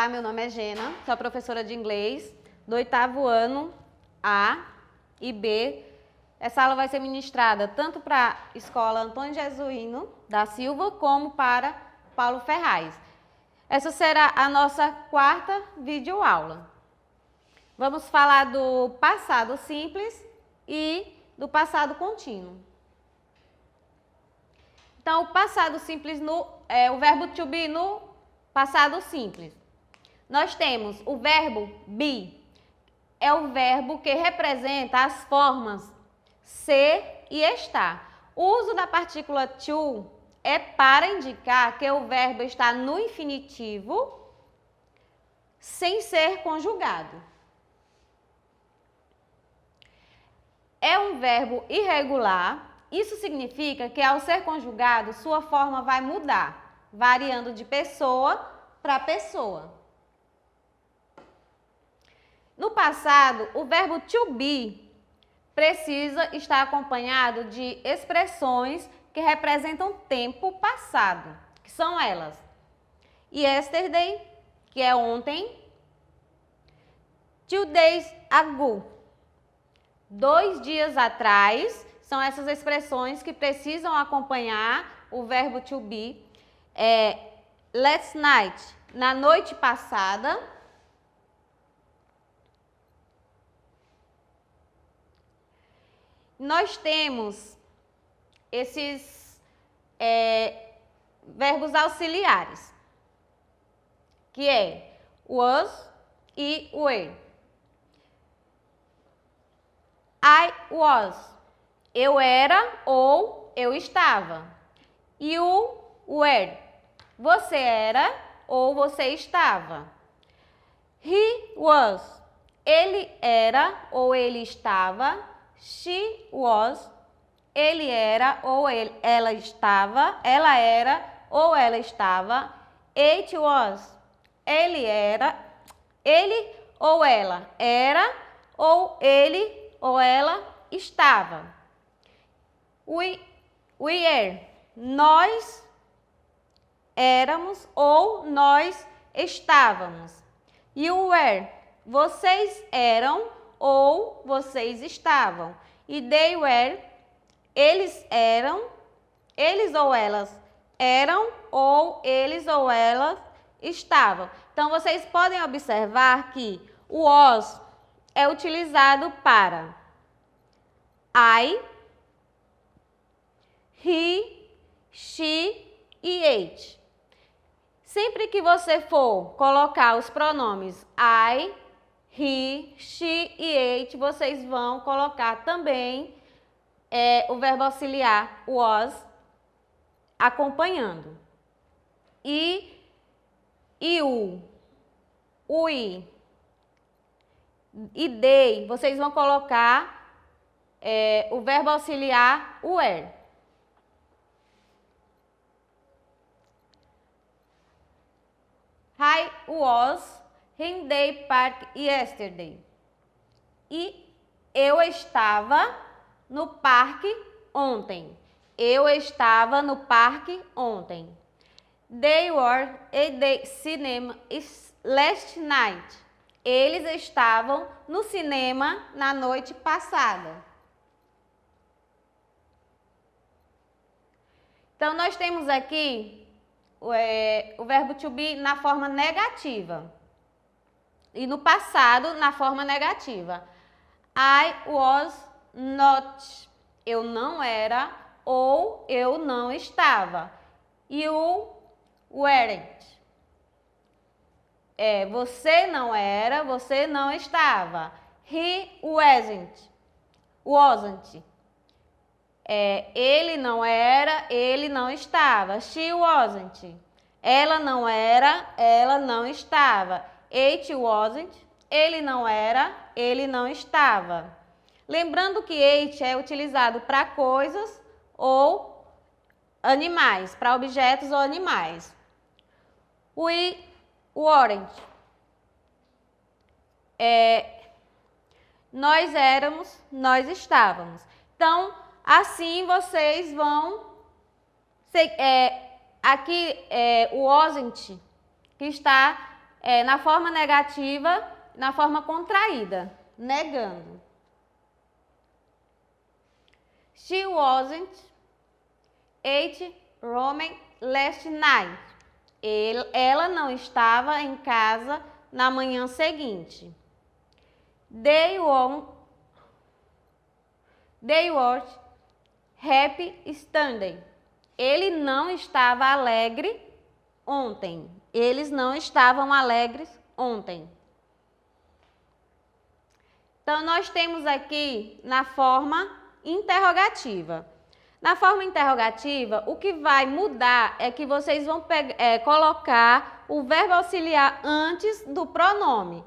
Olá, meu nome é Gena, sou a professora de inglês do 8º ano A e B. Essa aula vai ser ministrada tanto para a Escola Antônio Jesuíno da Silva como para Paulo Ferraz. Essa será a nossa 4ª videoaula. Vamos falar do passado simples e do passado contínuo. Então, o passado simples o verbo to be no passado simples. Nós temos o verbo be, é o verbo que representa as formas ser e estar. O uso da partícula to é para indicar que o verbo está no infinitivo sem ser conjugado. É um verbo irregular. Isso significa que ao ser conjugado, sua forma vai mudar, variando de pessoa para pessoa. No passado, o verbo to be precisa estar acompanhado de expressões que representam tempo passado, que são elas: yesterday, que é ontem, 2 days ago, 2 dias atrás. São essas expressões que precisam acompanhar o verbo to be. Last night, na noite passada. Nós temos esses verbos auxiliares, que é was e were. I was, eu era ou eu estava. You were, você era ou você estava. He was, ele era ou ele estava. She was, ele era ou ela estava. Ela era ou ela estava. It was, ele era, ele ou ela era ou ele ou ela estava. We were, nós éramos ou nós estávamos. You were, vocês eram ou vocês estavam. E they were, eles eram, eles ou elas eram ou eles ou elas estavam. Então, vocês podem observar que o was é utilizado para I, he, she e it. Sempre que você for colocar os pronomes I, he, she e it, vocês vão colocar também o verbo auxiliar was acompanhando. E you, we e they, vocês vão colocar o verbo auxiliar were. I was in the park yesterday. E eu estava no parque ontem. Eu estava no parque ontem. They were at the cinema last night. Eles estavam no cinema na noite passada. Então, nós temos aqui o verbo to be na forma negativa. E no passado, na forma negativa. I was not. Eu não era ou eu não estava. You weren't. Você não era, você não estava. He wasn't. Ele não era, ele não estava. She wasn't. Ela não era, ela não estava. It wasn't. Ele não era, ele não estava. Lembrando que it é utilizado para coisas ou animais, para objetos ou animais. We weren't. Nós éramos, nós estávamos. Então, assim vocês vão... aqui o wasn't, que está na forma negativa, na forma contraída, negando. She wasn't at Rome last night. Ela não estava em casa na manhã seguinte. They were happy Sunday. Ele não estava alegre ontem. Eles não estavam alegres ontem. Então, nós temos aqui na forma interrogativa. Na forma interrogativa, o que vai mudar é que vocês vão colocar o verbo auxiliar antes do pronome.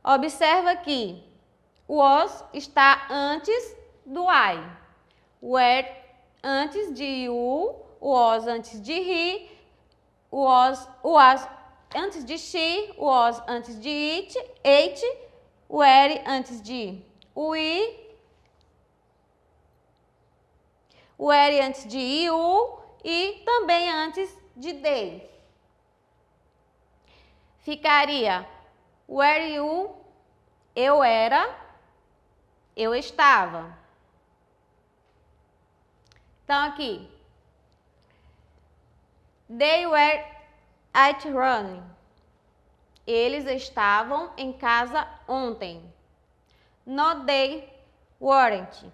Observa que o was está antes do I. Were antes de you, o was antes de he, o was antes de she, o was antes de it, o were antes de we, o were antes de you e também antes de they. Ficaria were you, eu era, eu estava. Então, aqui. They were at running. Eles estavam em casa ontem. No, they weren't.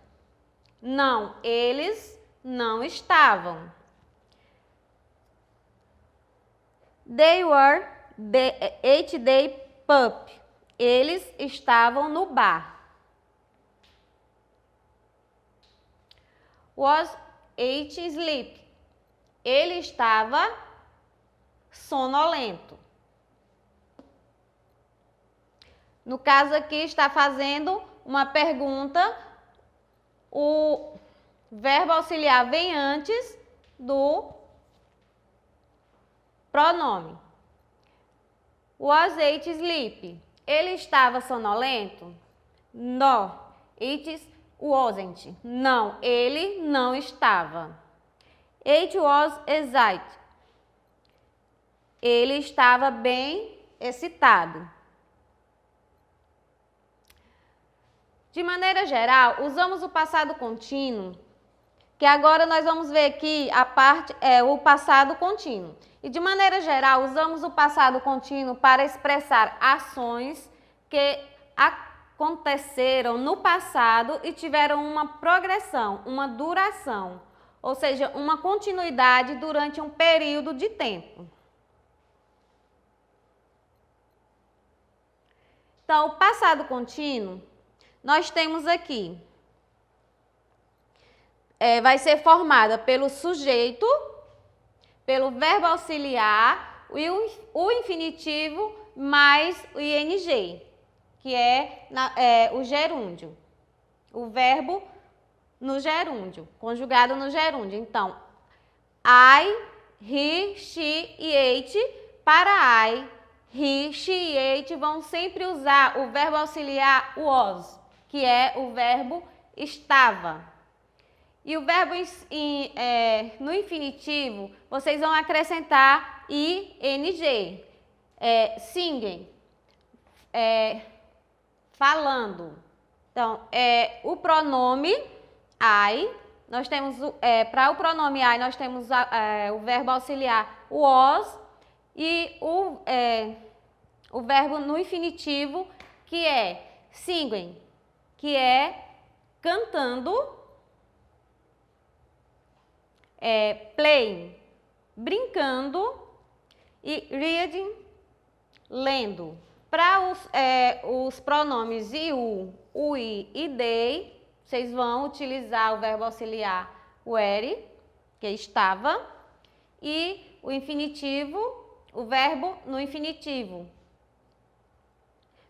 Não, eles não estavam. They were at the pub. Eles estavam no bar. Was at sleep. Ele estava sonolento. No caso aqui, está fazendo uma pergunta, o verbo auxiliar vem antes do pronome. Was at sleep. Ele estava sonolento? No, it wasn't. Não, ele não estava. It was excited. Ele estava bem excitado. De maneira geral, usamos o passado contínuo, que agora nós vamos ver aqui a parte o passado contínuo. E de maneira geral, usamos o passado contínuo para expressar ações que aconteceram no passado e tiveram uma progressão, uma duração, ou seja, uma continuidade durante um período de tempo. Então, o passado contínuo, nós temos aqui, vai ser formada pelo sujeito, pelo verbo auxiliar, o infinitivo mais o ing, que é o gerúndio, o verbo no gerúndio, conjugado no gerúndio. Então, I, he, she e it, para I, he, she e it vão sempre usar o verbo auxiliar was, que é o verbo estava. E o verbo no infinitivo, vocês vão acrescentar ing, singing, falando. Então, o pronome I, nós temos, para o pronome I, nós temos o verbo auxiliar was e o verbo no infinitivo, que é singing, que é cantando, playing, brincando e reading, lendo. Para os pronomes you, we e they, vocês vão utilizar o verbo auxiliar were, que estava, e o infinitivo, o verbo no infinitivo.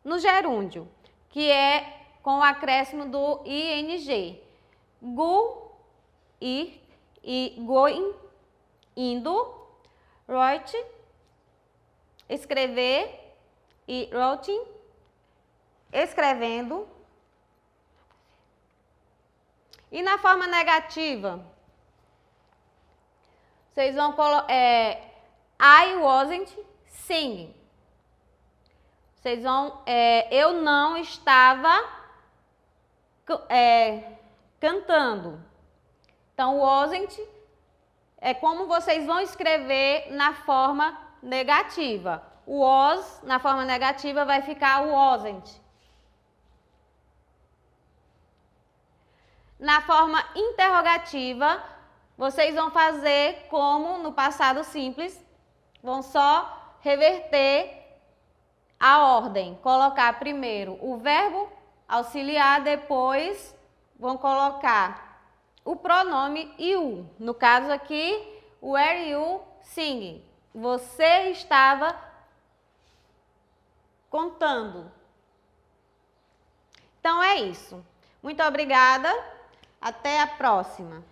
No gerúndio, que é com o acréscimo do ing. Go, ir, e going, indo, write, escrever, e writing, escrevendo. E na forma negativa, vocês vão colocar I wasn't singing. Vocês vão... eu não estava cantando. Então, wasn't é como vocês vão escrever na forma negativa. O was, na forma negativa, vai ficar wasn't. Na forma interrogativa, vocês vão fazer como no passado simples, vão só reverter a ordem. Colocar primeiro o verbo auxiliar, depois vão colocar o pronome you. No caso aqui, were you singing? Você estava contando. Então é isso. Muito obrigada. Até a próxima.